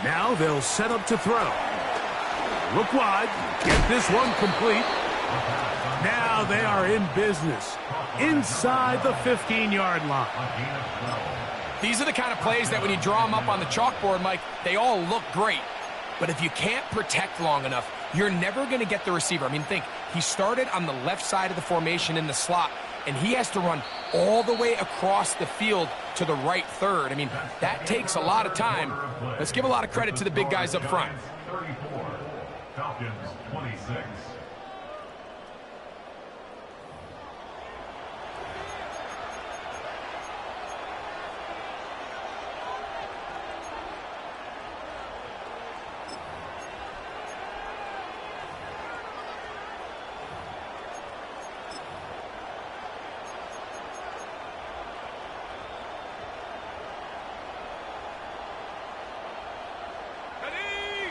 Now they'll set up to throw. Look wide. Get this one complete. Now they are in business. Inside the 15-yard line. These are the kind of plays that when you draw them up on the chalkboard, Mike, they all look great. But if you can't protect long enough, you're never going to get the receiver. I mean, think, he started on the left side of the formation in the slot, and he has to run all the way across the field to the right third. I mean, that takes a lot of time. Let's give a lot of credit to the big guys up front. 34, Falcons 26.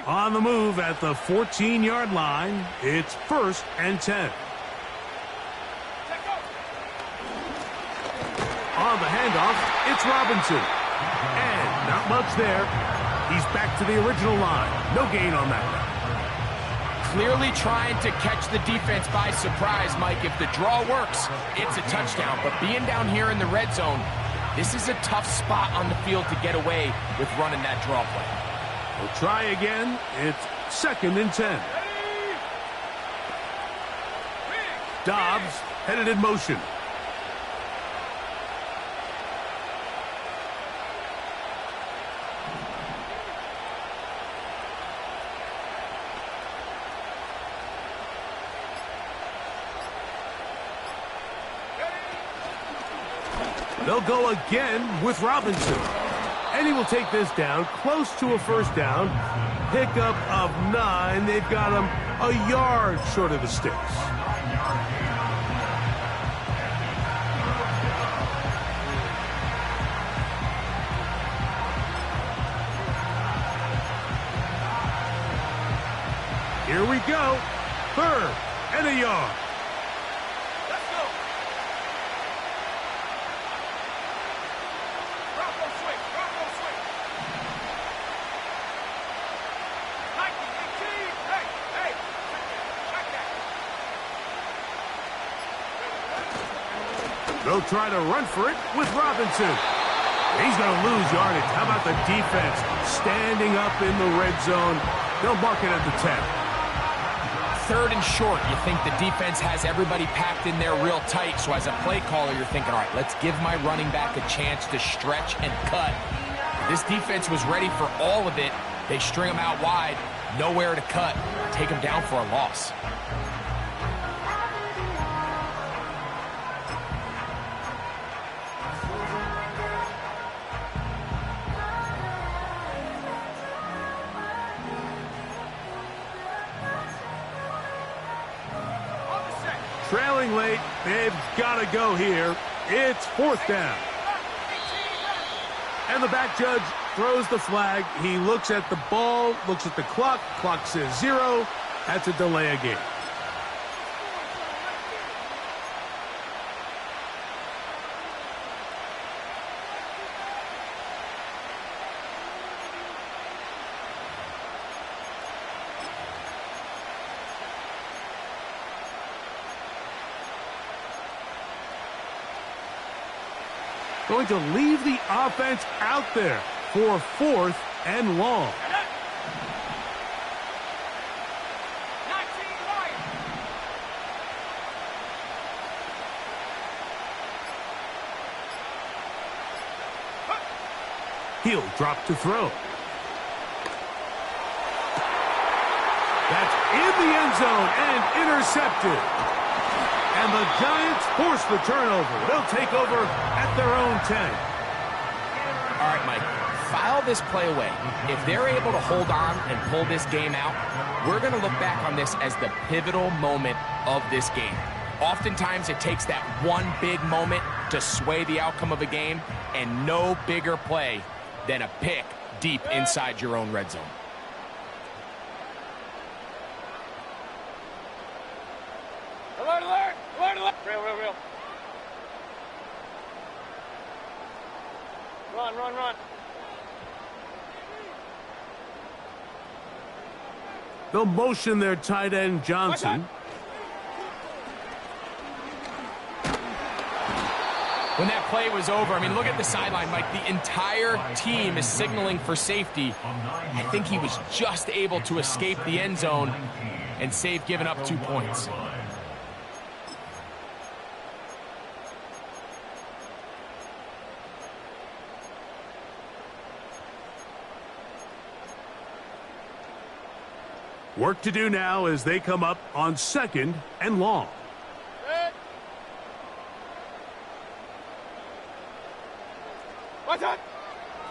On the move at the 14-yard line, it's 1st and 10. On the handoff, it's Robinson. And not much there. He's back to the original line. No gain on that one. Clearly trying to catch the defense by surprise, Mike. If the draw works, it's a touchdown. But being down here in the red zone, this is a tough spot on the field to get away with running that draw play. We'll try again. It's 2nd and 10. Dobbs headed in motion. They'll go again with Robinson. And he will take this down close to a first down. Pickup of 9. They've got him a yard short of the sticks. Here we go. 3rd and a yard. They'll try to run for it with Robinson. He's going to lose yardage. How about the defense standing up in the red zone? They'll mark it at the 10. 3rd and short. You think the defense has everybody packed in there real tight. So as a play caller, you're thinking, all right, let's give my running back a chance to stretch and cut. This defense was ready for all of it. They string them out wide, nowhere to cut, take them down for a loss. Trailing late, they've got to go here. It's 4th down. And the back judge throws the flag. He looks at the ball, looks at the clock. Clock says 0. That's a delay of game. Going to leave the offense out there for 4th and long. He'll drop to throw. That's in the end zone and intercepted. And the Giants force the turnover. They'll take over at their own 10. All right, Mike, file this play away. If they're able to hold on and pull this game out, we're going to look back on this as the pivotal moment of this game. Oftentimes, it takes that one big moment to sway the outcome of a game, and no bigger play than a pick deep inside your own red zone. Alert, alert! Alert, alert! Real. Run. They'll motion their tight end, Johnson. When that play was over, I mean, look at the sideline, Mike. The entire team is signaling for safety. I think he was just able to escape the end zone and save giving up 2 points. Work to do now as they come up on 2nd and long.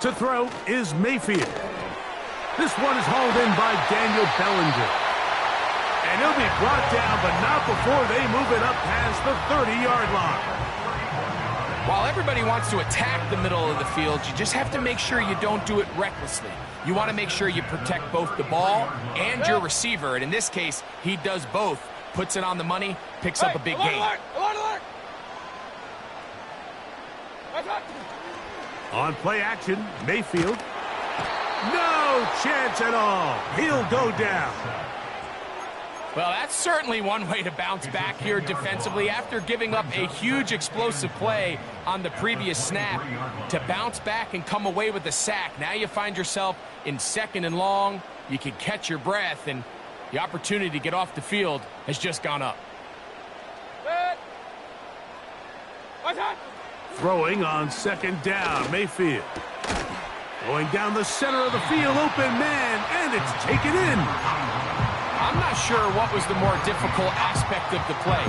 To throw is Mayfield. This one is hauled in by Daniel Bellinger. And he'll be brought down, but not before they move it up past the 30-yard line. While everybody wants to attack the middle of the field, you just have to make sure you don't do it recklessly. You want to make sure you protect both the ball and your receiver. And in this case, he does both. Puts it on the money, picks up a big gain. Alert! On play action, Mayfield. No chance at all. He'll go down. Well, that's certainly one way to bounce back here defensively after giving up a huge explosive play on the previous snap. To bounce back and come away with a sack. Now you find yourself in 2nd and long. You can catch your breath, and the opportunity to get off the field has just gone up. Throwing on 2nd down, Mayfield. Going down the center of the field, open man, and it's taken in. I'm not sure what was the more difficult aspect of the play.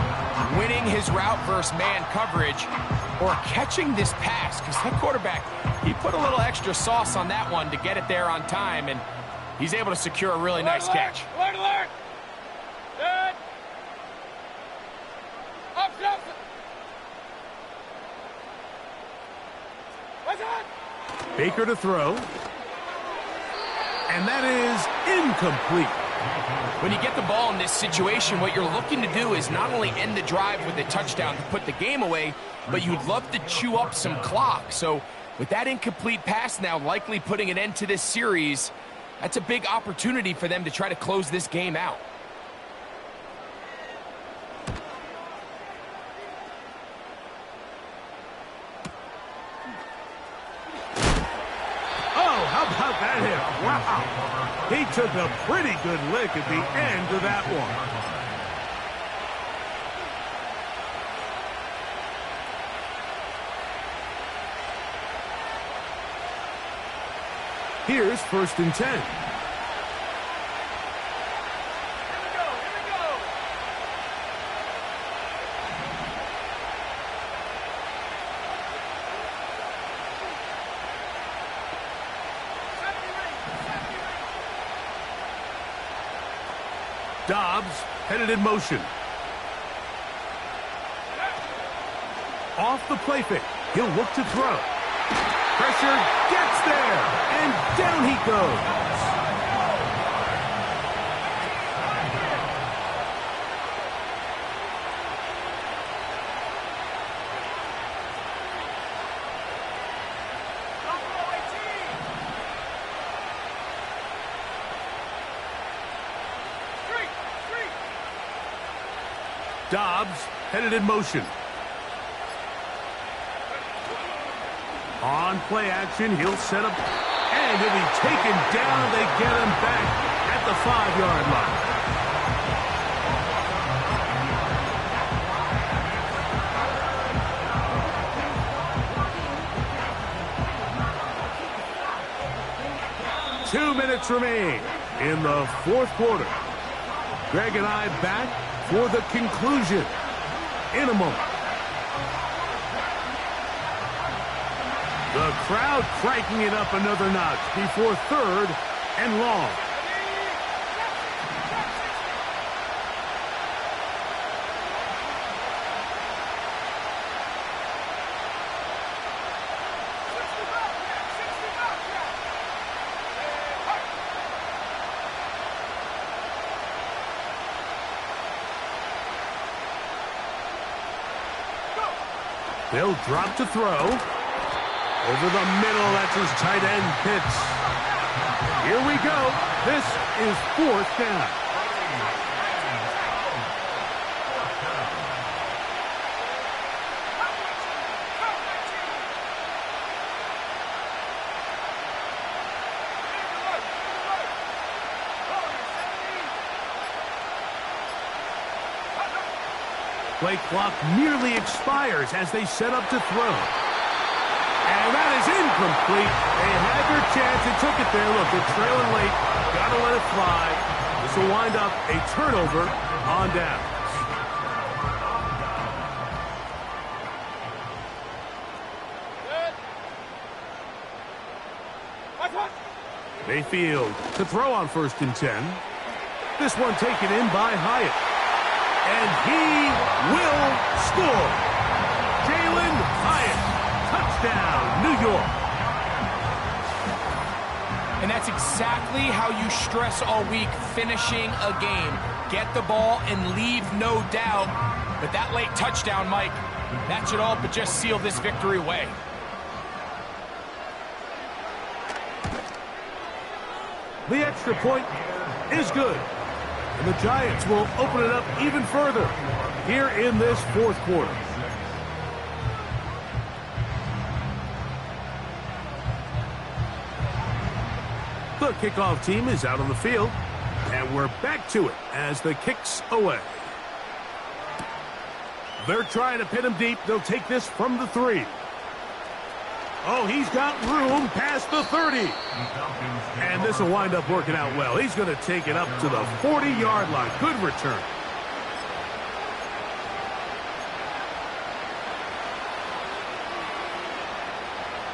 Winning his route versus man coverage or catching this pass, because that quarterback, he put a little extra sauce on that one to get it there on time, and he's able to secure a really nice catch. Alert! Good! Up! Baker to throw. And that is incomplete. When you get the ball in this situation, what you're looking to do is not only end the drive with a touchdown to put the game away, but you'd love to chew up some clock. So with that incomplete pass now likely putting an end to this series, that's a big opportunity for them to try to close this game out. Wow. He took a pretty good lick at the end of that one. Here's 1st and 10. Dobbs headed in motion. Off the play fake. He'll look to throw. Pressure gets there, and down he goes. Dobbs headed in motion. On play action, he'll set up, and he'll be taken down. They get him back at the 5-yard line. 2 minutes remain in the 4th quarter. Greg and I back for the conclusion in a moment. The crowd cranking it up another notch before 3rd and long. They'll drop to throw. Over the middle, that's his tight end, Pitts. Here we go. This is 4th down. Play clock nearly expires as they set up to throw. And that is incomplete. They had their chance and took it there. Look, they're trailing late. Got to let it fly. This will wind up a turnover on downs. Mayfield to throw on 1st and 10. This one taken in by Hyatt. And he will score. Jalen Hyatt. Touchdown, New York. And that's exactly how you stress all week, finishing a game. Get the ball and leave no doubt. But that late touchdown, Mike, that should all but just seal this victory away. The extra point is good. And the Giants will open it up even further here in this 4th quarter. The kickoff team is out on the field, and we're back to it as the kick's away. They're trying to pin him deep. They'll take this from the 3. Oh, he's got room past the 30. And this will wind up working out well. He's going to take it up to the 40-yard line. Good return.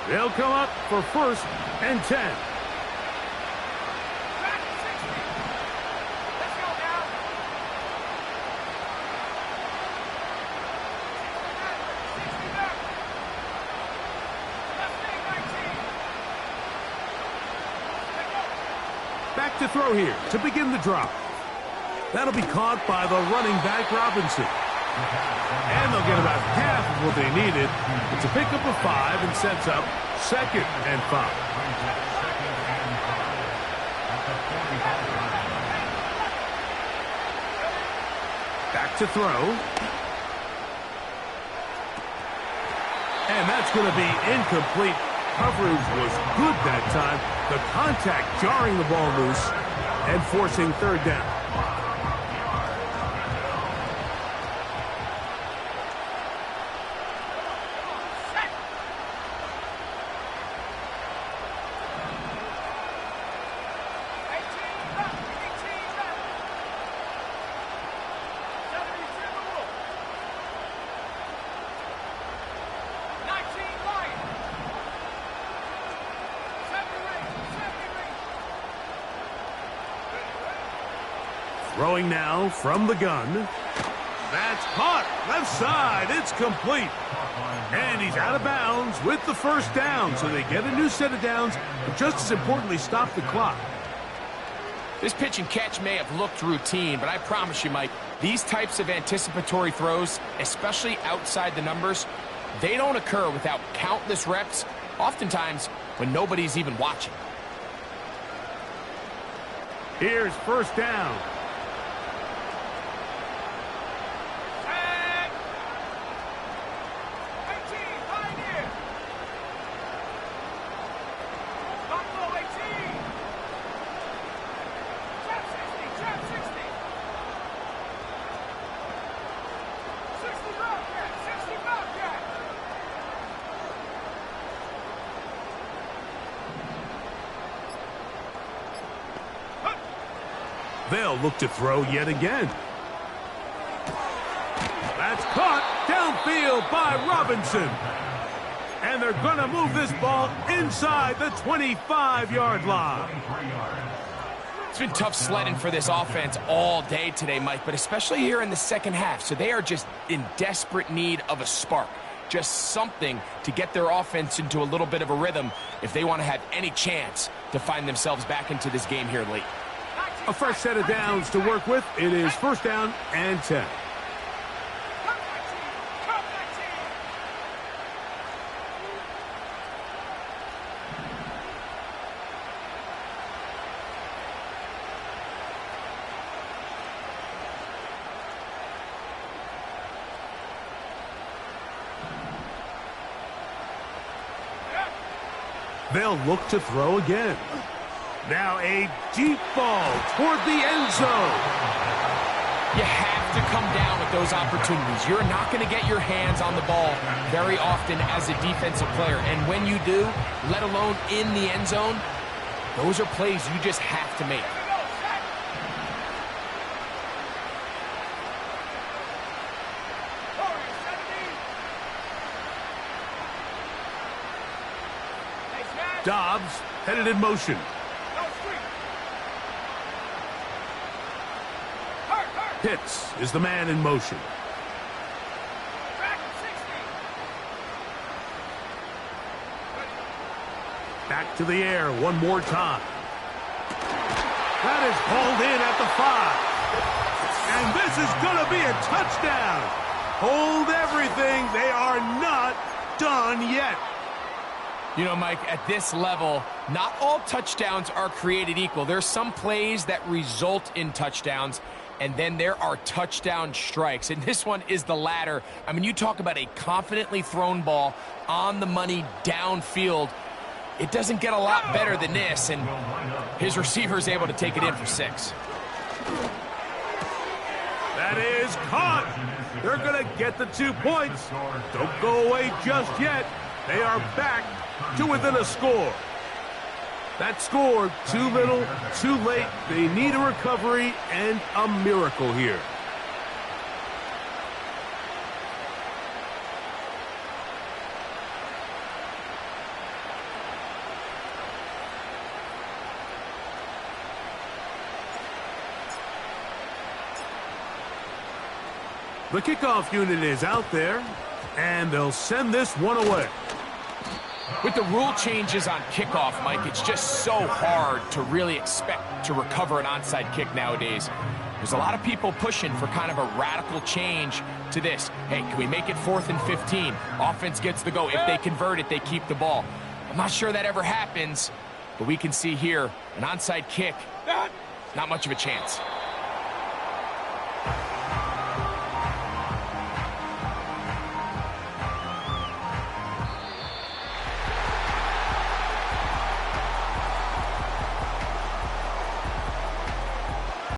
They'll come up for 1st and 10. Back to throw here to begin the drop. That'll be caught by the running back, Robinson. And they'll get about half of what they needed. It's a pickup of 5 and sets up 2nd and 5. Back to throw. And that's going to be incomplete. coverage was good that time. The contact jarring the ball loose and forcing third down. Throwing now from the gun. That's caught. Left side. It's complete. And he's out of bounds with the first down. So they get a new set of downs, but just as importantly, stop the clock. This pitch and catch may have looked routine, but I promise you, Mike, these types of anticipatory throws, especially outside the numbers, they don't occur without countless reps, oftentimes when nobody's even watching. Here's first down. They'll look to throw yet again. That's caught downfield by Robinson. And they're going to move this ball inside the 25-yard line. It's been tough sledding for this offense all day today, Mike, but especially here in the second half. So they are just in desperate need of a spark. Just something to get their offense into a little bit of a rhythm if they want to have any chance to find themselves back into this game here late. A fresh set of downs to work with. It is first down and 10. They'll look to throw again. Now a deep ball toward the end zone. You have to come down with those opportunities. You're not going to get your hands on the ball very often as a defensive player. And when you do, let alone in the end zone, those are plays you just have to make. Dobbs headed in motion. Pitts is the man in motion. Back to the air one more time. That is hauled in at the 5. And this is going to be a touchdown. Hold everything. They are not done yet. You know, Mike, at this level, not all touchdowns are created equal. There's some plays that result in touchdowns, and then there are touchdown strikes. And this one is the latter. I mean, you talk about a confidently thrown ball on the money downfield. It doesn't get a lot better than this, and his receiver is able to take it in for 6. That is caught. They're going to get the 2 points. Don't go away just yet. They are back to within a score. That score, too little, too late. They need a recovery and a miracle here. The kickoff unit is out there, and they'll send this one away. With the rule changes on kickoff, Mike, it's just so hard to really expect to recover an onside kick nowadays. There's a lot of people pushing for kind of a radical change to this. Hey, can we make it 4th and 15? Offense gets the go. If they convert it, they keep the ball. I'm not sure that ever happens, but we can see here an onside kick. Not much of a chance.